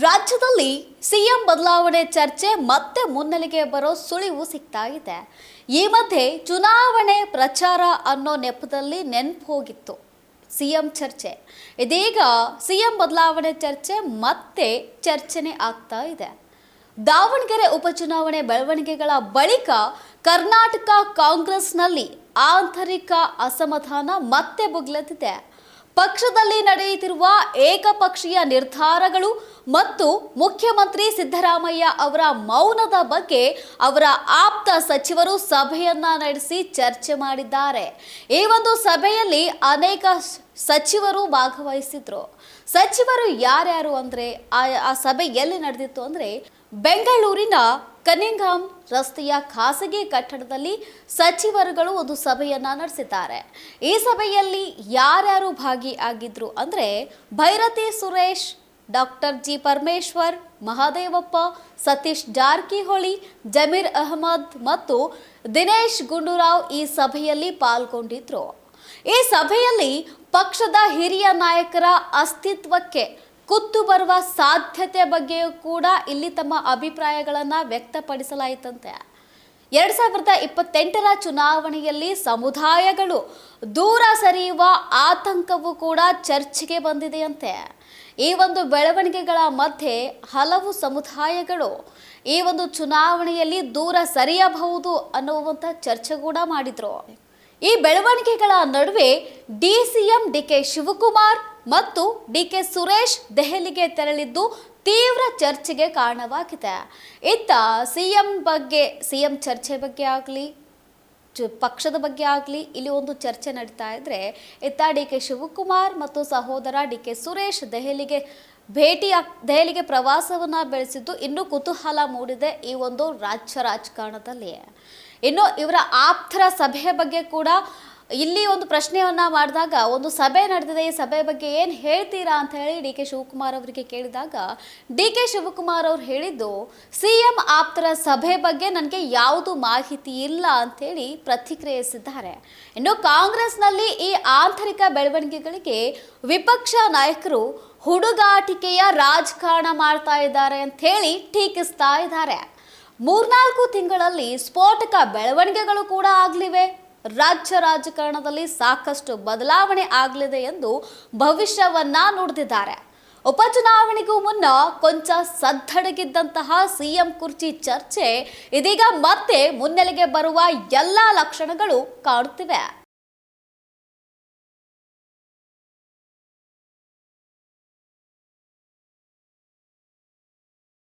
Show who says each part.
Speaker 1: ರಾಜ್ಯದಲ್ಲಿ ಸಿಎಂ ಬದಲಾವಣೆ ಚರ್ಚೆ ಮತ್ತೆ ಮುನ್ನೆಲೆಗೆ ಬರೋ ಸುಳಿವು ಸಿಗ್ತಾ ಇದೆ. ಈ ಮಧ್ಯೆ ಚುನಾವಣೆ ಪ್ರಚಾರ ಅನ್ನೋ ನೆಪದಲ್ಲಿ ನೆನಪು ಹೋಗಿತ್ತು ಸಿಎಂ ಚರ್ಚೆ. ಇದೀಗ ಸಿಎಂ ಬದಲಾವಣೆ ಚರ್ಚೆ ಮತ್ತೆ ಚರ್ಚೆನೆ ಆಗ್ತಾ ಇದೆ. ದಾವಣಗೆರೆ ಉಪಚುನಾವಣೆ ಬೆಳವಣಿಗೆಗಳ ಬಳಿಕ ಕರ್ನಾಟಕ ಕಾಂಗ್ರೆಸ್ನಲ್ಲಿ ಆಂತರಿಕ ಅಸಮಾಧಾನ ಮತ್ತೆ ಭುಗಿಲೆದ್ದಿದೆ. ಪಕ್ಷದಲ್ಲಿ ನಡೆಯುತ್ತಿರುವ ಏಕಪಕ್ಷೀಯ ನಿರ್ಧಾರಗಳು ಮತ್ತು ಮುಖ್ಯಮಂತ್ರಿ ಸಿದ್ದರಾಮಯ್ಯ ಅವರ ಮೌನದ ಬಗ್ಗೆ ಅವರ ಆಪ್ತ ಸಚಿವರು ಸಭೆಯನ್ನ ನಡೆಸಿ ಚರ್ಚೆ ಮಾಡಿದ್ದಾರೆ. ಈ ಒಂದು ಸಭೆಯಲ್ಲಿ ಅನೇಕ ಸಚಿವರು ಭಾಗವಹಿಸಿದ್ರು. ಸಚಿವರು ಯಾರ್ಯಾರು ಅಂದ್ರೆ ಆ ಸಭೆ ಎಲ್ಲಿ ನಡೆದಿತ್ತು ಅಂದ್ರೆ ಬೆಂಗಳೂರಿನ ಕನಿಂಗ್ಹ್ಯಾಮ್ ರಸ್ತೆಯ ಖಾಸಗಿ ಕಟ್ಟಡದಲ್ಲಿ ಸಚಿವರುಗಳು ಒಂದು ಸಭೆಯನ್ನ ನಡೆಸಿದ್ದಾರೆ. ಈ ಸಭೆಯಲ್ಲಿ ಯಾರ್ಯಾರು ಭಾಗಿಯಾಗಿದ್ರು ಅಂದ್ರೆ ಭೈರತಿ ಸುರೇಶ್, ಡಾಕ್ಟರ್ ಜಿ ಪರಮೇಶ್ವರ್, ಮಹದೇವಪ್ಪ, ಸತೀಶ್ ಜಾರಕಿಹೊಳಿ, ಜಮೀರ್ ಅಹಮದ್ ಮತ್ತು ದಿನೇಶ್ ಗುಂಡೂರಾವ್ ಈ ಸಭೆಯಲ್ಲಿ ಪಾಲ್ಗೊಂಡಿದ್ರು. ಈ ಸಭೆಯಲ್ಲಿ ಪಕ್ಷದ ಹಿರಿಯ ನಾಯಕರ ಅಸ್ತಿತ್ವಕ್ಕೆ ಕುತ್ತು ಬರುವ ಸಾಧ್ಯತೆ ಬಗ್ಗೆಯೂ ಕೂಡ ಇಲ್ಲಿ ತಮ್ಮ ಅಭಿಪ್ರಾಯಗಳನ್ನು ವ್ಯಕ್ತಪಡಿಸಲಾಯಿತಂತೆ. 2028ರ ಚುನಾವಣೆಯಲ್ಲಿ ಸಮುದಾಯಗಳು ದೂರ ಸರಿಯುವ ಆತಂಕವೂ ಕೂಡ ಚರ್ಚೆಗೆ ಬಂದಿದೆಯಂತೆ. ಈ ಒಂದು ಬೆಳವಣಿಗೆಗಳ ಮಧ್ಯೆ ಹಲವು ಸಮುದಾಯಗಳು ಈ ಒಂದು ಚುನಾವಣೆಯಲ್ಲಿ ದೂರ ಸರಿಯಬಹುದು ಅನ್ನುವಂಥ ಚರ್ಚೆ ಕೂಡ ಮಾಡಿದ್ರು. ಈ ಬೆಳವಣಿಗೆಗಳ ನಡುವೆ ಡಿಸಿಎಂ ಡಿಕೆ ಶಿವಕುಮಾರ್ ಮತ್ತು ಡಿಕೆ ಸುರೇಶ್ ದೆಹಲಿಗೆ ತೆರಳಿದ್ದು ತೀವ್ರ ಚರ್ಚೆಗೆ ಕಾರಣವಾಗಿದೆ. ಇತ್ತ ಸಿಎಂ ಚರ್ಚೆ ಬಗ್ಗೆ ಆಗಲಿ ಪಕ್ಷದ ಬಗ್ಗೆ ಆಗಲಿ ಇಲ್ಲಿ ಒಂದು ಚರ್ಚೆ ನಡೀತಾ ಇದ್ರೆ, ಇತ್ತ ಡಿಕೆ ಶಿವಕುಮಾರ್ ಮತ್ತು ಸಹೋದರ ಡಿಕೆ ಸುರೇಶ್ ದೆಹಲಿಗೆ ಪ್ರವಾಸವನ್ನ ಬೆಳೆಸಿದ್ದು ಇನ್ನೂ ಕುತೂಹಲ ಮೂಡಿದೆ ಈ ಒಂದು ರಾಜ್ಯ ರಾಜಕಾರಣದಲ್ಲಿ. ಇನ್ನು ಇವರ ಆಪ್ತರ ಸಭೆಯ ಬಗ್ಗೆ ಕೂಡ ಇಲ್ಲಿ ಒಂದು ಪ್ರಶ್ನೆಯನ್ನ ಮಾಡಿದಾಗ, ಒಂದು ಸಭೆ ನಡೆದಿದೆ, ಈ ಸಭೆ ಬಗ್ಗೆ ಏನು ಹೇಳ್ತೀರಾ ಅಂತ ಹೇಳಿ ಡಿ ಕೆ ಶಿವಕುಮಾರ್ ಅವರಿಗೆ ಕೇಳಿದಾಗ ಡಿ ಕೆ ಶಿವಕುಮಾರ್ ಅವರು ಹೇಳಿದ್ದು, ಸಿಎಂ ಆಪ್ತರ ಸಭೆ ಬಗ್ಗೆ ನನಗೆ ಯಾವುದು ಮಾಹಿತಿ ಇಲ್ಲ ಅಂತೇಳಿ ಪ್ರತಿಕ್ರಿಯಿಸಿದ್ದಾರೆ. ಇನ್ನು ಕಾಂಗ್ರೆಸ್ನಲ್ಲಿ ಈ ಆಂತರಿಕ ಬೆಳವಣಿಗೆಗಳಿಗೆ ವಿಪಕ್ಷ ನಾಯಕರು ಹುಡುಗಾಟಿಕೆಯ ರಾಜಕಾರಣ ಮಾಡ್ತಾ ಇದ್ದಾರೆ ಅಂತ ಹೇಳಿ ಟೀಕಿಸ್ತಾ ಇದ್ದಾರೆ. 3-4 ತಿಂಗಳಲ್ಲಿ ಸ್ಫೋಟಕ ಬೆಳವಣಿಗೆಗಳು ಕೂಡ ಆಗಲಿವೆ. ರಾಜ್ಯ ರಾಜಕಾರಣದಲ್ಲಿ ಸಾಕಷ್ಟು ಬದಲಾವಣೆ ಆಗಲಿದೆ ಎಂದು ಭವಿಷ್ಯವನ್ನ ನುಡಿದಿದ್ದಾರೆ. ಉಪಚುನಾವಣೆಗೂ ಮುನ್ನ ಕೊಂಚ ಸದ್ದಡಗಿದ್ದಂತಹ ಸಿಎಂ ಕುರ್ಚಿ ಚರ್ಚೆ ಇದೀಗ ಮತ್ತೆ ಮುನ್ನೆಲೆಗೆ ಬರುವ ಎಲ್ಲ ಲಕ್ಷಣಗಳು ಕಾಣುತ್ತಿವೆ.